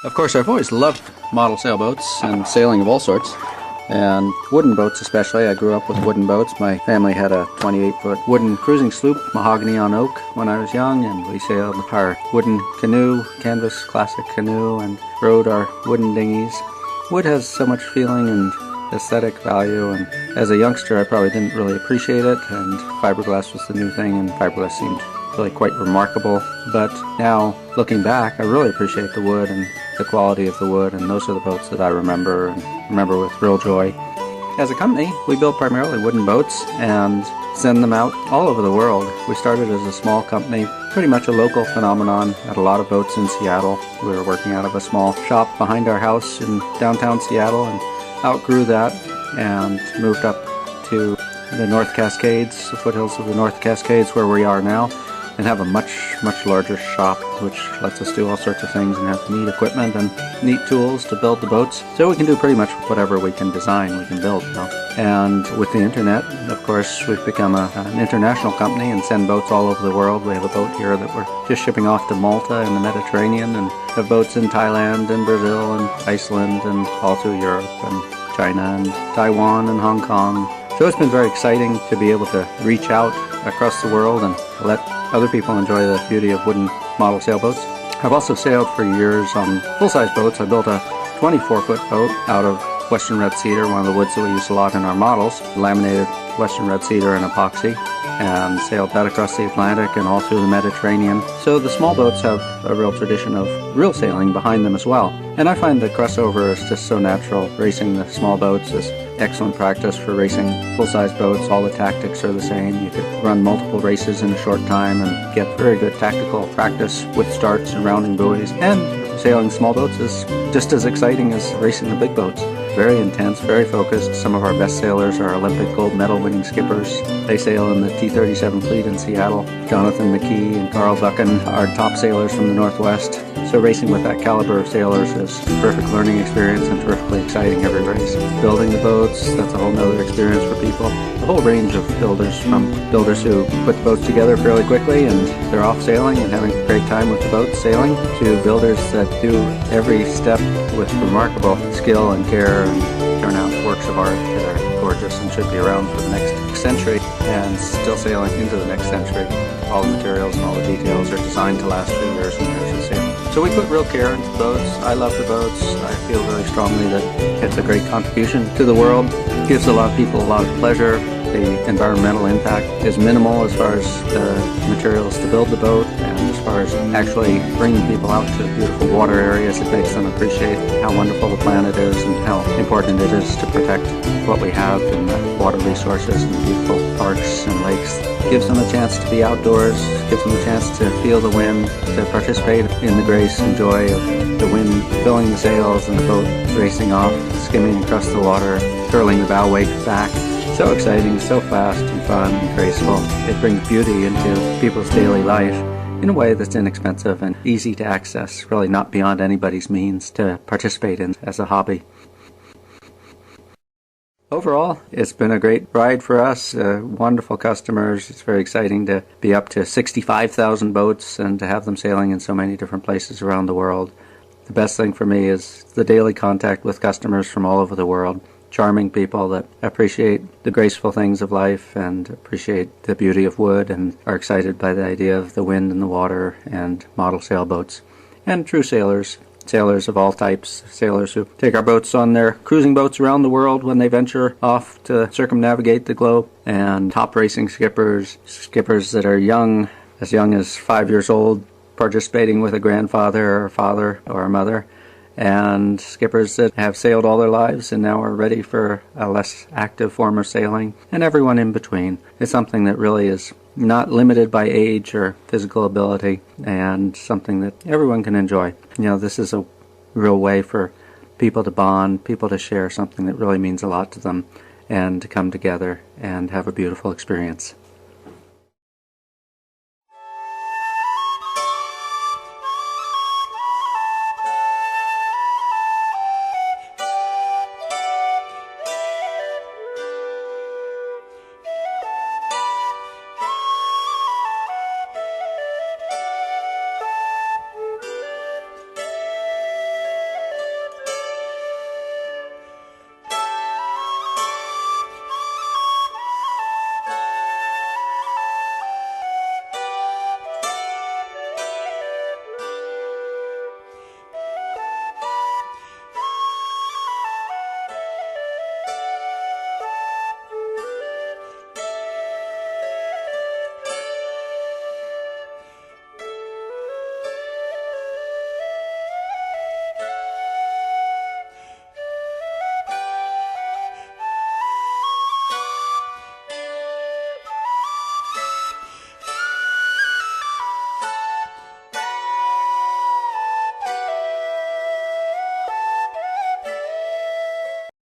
Of course, I've always loved model sailboats and sailing of all sorts, and wooden boats especially. I grew up with wooden boats. My family had a 28-foot wooden cruising sloop, mahogany on oak, when I was young, and we sailed our wooden canoe, canvas classic canoe, and rode our wooden dinghies. Wood has so much feeling and aesthetic value, and as a youngster I probably didn't really appreciate it, and fiberglass was the new thing, and fiberglass seemed really quite remarkable. But now, looking back, I really appreciate the wood and the quality of the wood, and those are the boats that I remember with real joy. As a company, we build primarily wooden boats and send them out all over the world. We started as a small company, pretty much a local phenomenon, had a lot of boats in Seattle. We were working out of a small shop behind our house in downtown Seattle, and outgrew that and moved up to the North Cascades, the foothills of the North Cascades, where we are now, and have a much larger shop, which lets us do all sorts of things and have neat equipment and neat tools to build the boats. So we can do pretty much whatever we can design, we can build, you know. And with the internet, of course, we've become an international company and send boats all over the world. We have a boat here that we're just shipping off to Malta in the Mediterranean, and have boats in Thailand and Brazil and Iceland and all through Europe and China and Taiwan and Hong Kong. So it's been very exciting to be able to reach out across the world and let other people enjoy the beauty of wooden model sailboats. I've also sailed for years on full-size boats. I built a 24-foot boat out of Western red cedar, one of the woods that we use a lot in our models, laminated Western red cedar and epoxy, and sailed that across the Atlantic and all through the Mediterranean. So the small boats have a real tradition of real sailing behind them as well. And I find the crossover is just so natural. Racing the small boats is excellent practice for racing full-size boats. All the tactics are the same. You could run multiple races in a short time and get very good tactical practice with starts and rounding buoys. And sailing small boats is just as exciting as racing the big boats. Very intense, very focused. Some of our best sailors are Olympic gold medal winning skippers. They sail in the T-37 fleet in Seattle. Jonathan McKee and Carl Buchan are top sailors from the Northwest. So racing with that caliber of sailors is a perfect learning experience and terrifically exciting every race. Building the boats, that's a whole nother experience for people. A whole range of builders, from builders who put the boats together fairly quickly and they're off sailing and having a great time with the boats sailing, to builders that do every step with remarkable skill and care and turn out works of art that are gorgeous and should be around for the next century and still sailing into the next century. All the materials and all the details are designed to last for years and years of sailing. So we put real care into the boats. I love the boats. I feel very strongly that it's a great contribution to the world. It gives a lot of people a lot of pleasure. The environmental impact is minimal as far as the materials to build the boat, and as far as actually bringing people out to beautiful water areas, it makes them appreciate how wonderful the planet is and how important it is to protect what we have in the water resources and the beautiful parks and lakes. It gives them a chance to be outdoors, gives them a chance to feel the wind, to participate in the grace and joy of the wind filling the sails and the boat racing off, skimming across the water, curling the bow wake back. So exciting, so fast and fun and graceful. It brings beauty into people's daily life in a way that's inexpensive and easy to access, really not beyond anybody's means to participate in as a hobby. Overall, it's been a great ride for us, wonderful customers. It's very exciting to be up to 65,000 boats and to have them sailing in so many different places around the world. The best thing for me is the daily contact with customers from all over the world. Charming people that appreciate the graceful things of life and appreciate the beauty of wood and are excited by the idea of the wind and the water and model sailboats. And true sailors, sailors of all types, sailors who take our boats on their cruising boats around the world when they venture off to circumnavigate the globe, and top racing skippers, skippers that are young as 5 years old, participating with a grandfather or a father or a mother, and skippers that have sailed all their lives and now are ready for a less active form of sailing, and everyone in between. It's something that really is not limited by age or physical ability, and something that everyone can enjoy. You know, this is a real way for people to bond, people to share something that really means a lot to them, and to come together and have a beautiful experience.